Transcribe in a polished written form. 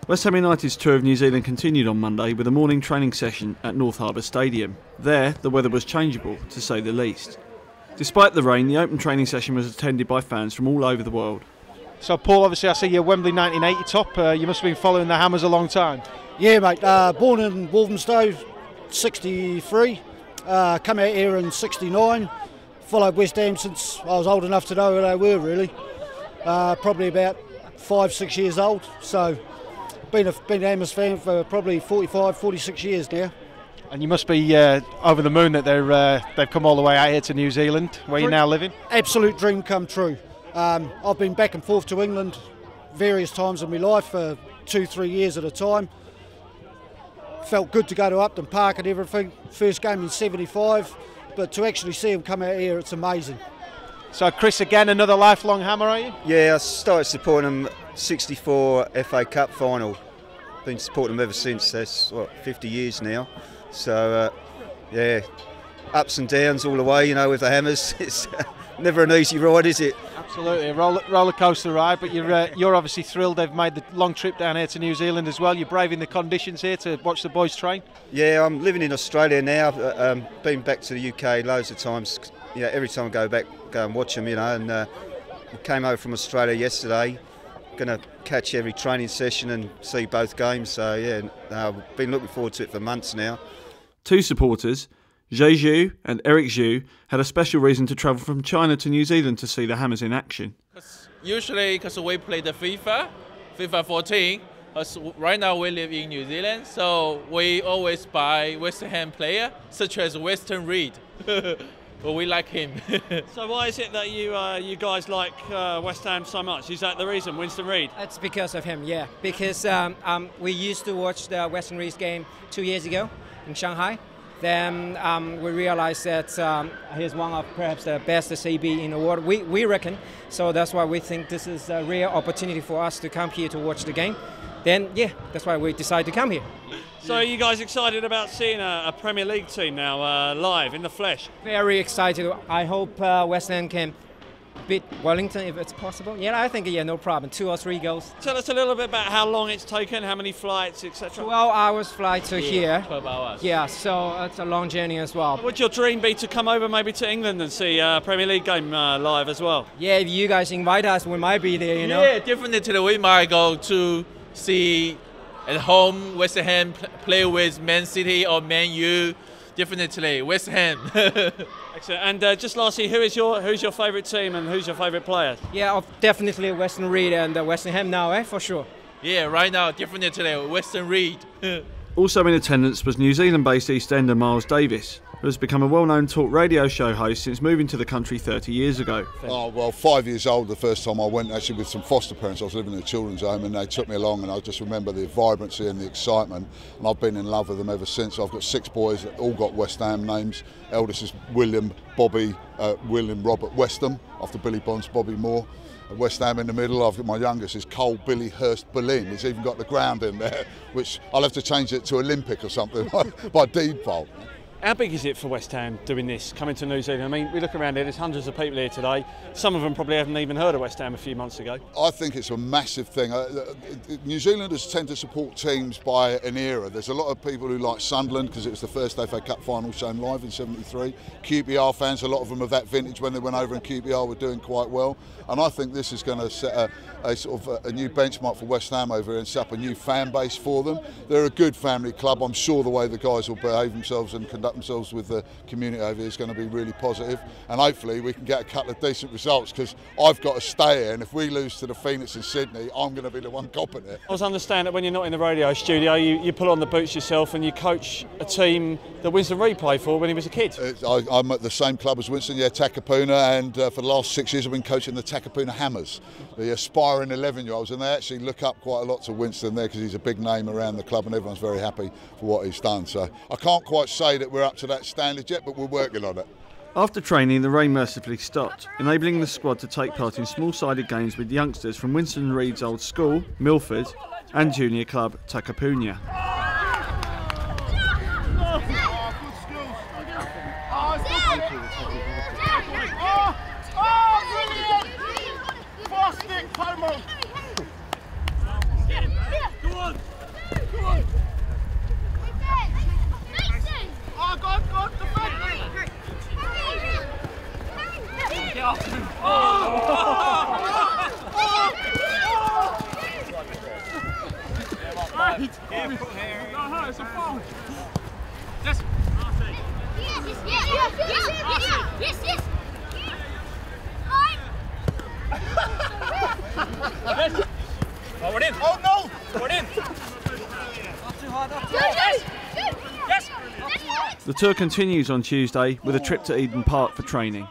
West Ham United's tour of New Zealand continued on Monday with a morning training session at North Harbour Stadium. There, the weather was changeable, to say the least. Despite the rain, the open training session was attended by fans from all over the world. So, Paul, obviously I see you're Wembley 1980 top. You must have been following the Hammers a long time. Yeah, mate. Born in Walthamstow, 63. Come out here in 69. Followed West Ham since I was old enough to know who they were, really. Probably about 5-6 years old. So, been a Hammers fan for probably 45, 46 years now. And you must be over the moon that they've come all the way out here to New Zealand, where you're now living. Absolute dream come true. I've been back and forth to England various times in my life for 2-3 years at a time. Felt good to go to Upton Park and everything. First game in 75, but to actually see them come out here, it's amazing. So, Chris, again, another lifelong Hammer, are you? Yeah, I started supporting them 64 FA Cup final. Been supporting them ever since. That's 50 years now. So yeah, ups and downs all the way, you know, with the Hammers. It's never an easy ride, is it? Absolutely, a roller coaster ride. But you're obviously thrilled they've made the long trip down here to New Zealand as well. You're braving the conditions here to watch the boys train. Yeah, I'm living in Australia now. Been back to the UK loads of times. You know, every time I go back, go and watch them. You know, and we came over from Australia yesterday. Going to catch every training session and see both games. So yeah, I've been looking forward to it for months now. Two supporters, Zhe and Eric Zhu, had a special reason to travel from China to New Zealand to see the Hammers in action. Usually, because we play the FIFA 14, right now we live in New Zealand, so we always buy West Ham player, such as Weston Reid. But we like him. So why is it that you guys like West Ham so much? Is that the reason, Winston Reid? It's because of him, yeah. Because we used to watch the Weston Reid's game 2 years ago in Shanghai. Then we realized that he's one of perhaps the best CB in the world. We reckon. So that's why we think this is a rare opportunity for us to come here to watch the game. Then, yeah, that's why we decided to come here. So are you guys excited about seeing a Premier League team now live in the flesh? Very excited. I hope West Ham can beat Wellington if it's possible. Yeah, I think, yeah, no problem. 2 or 3 goals. Tell us a little bit about how long it's taken, how many flights, etc. 12 hours flight to here. 12 hours. Yeah, so it's a long journey as well. Would your dream be to come over maybe to England and see a Premier League game live as well? Yeah, if you guys invite us, we might be there, you know. Yeah, definitely we might go to see at home West Ham play with Man City or Man U. Definitely West Ham. Excellent. And just lastly, who's your favourite team and who's your favourite player? Yeah, definitely Weston Reid and West Ham now, for sure. Yeah, right now definitely Weston Reid. Also in attendance was New Zealand-based EastEnder Miles Davis, who has become a well-known talk radio show host since moving to the country 30 years ago. Oh, well, 5 years old the first time I went, actually with some foster parents. I was living in a children's home and they took me along, and I just remember the vibrancy and the excitement, and I've been in love with them ever since. I've got 6 boys that all got West Ham names. Eldest is William Robert Westham, after Billy Bonds, Bobby Moore. West Ham in the middle. I've got my youngest is Cole Billy Hurst Berlin. He's even got the ground in there, which I'll have to change it to Olympic or something by default. How big is it for West Ham doing this, coming to New Zealand? I mean, we look around here, there's hundreds of people here today. Some of them probably haven't even heard of West Ham a few months ago. I think it's a massive thing. New Zealanders tend to support teams by an era. There's a lot of people who like Sunderland because it was the first FA Cup final shown live in '73. QPR fans, a lot of them of that vintage when they went over and QPR were doing quite well. And I think this is going to set a sort of a new benchmark for West Ham over here and set up a new fan base for them. They're a good family club. I'm sure the way the guys will behave themselves and conduct themselves with the community over here is going to be really positive, and hopefully we can get a couple of decent results, because I've got to stay here, and if we lose to the Phoenix in Sydney, I'm going to be the one copping it. I understand that when you're not in the radio studio, you pull on the boots yourself and you coach a team that Winston Reid played for when he was a kid. I'm at the same club as Winston, yeah, Takapuna, and for the last 6 years I've been coaching the Takapuna Hammers, the aspiring 11-year-olds, and they actually look up quite a lot to Winston there because he's a big name around the club and everyone's very happy for what he's done. So I can't quite say that we're up to that standard yet, but we're working on it. After training, the rain mercifully stopped, enabling the squad to take part in small-sided games with youngsters from Winston Reid's old school, Milford, and junior club Takapuna. Come on! It's a foul. Yes. Yes. Forward in. Oh no! Forward in. Yes. The tour continues on Tuesday with a trip to Eden Park for training.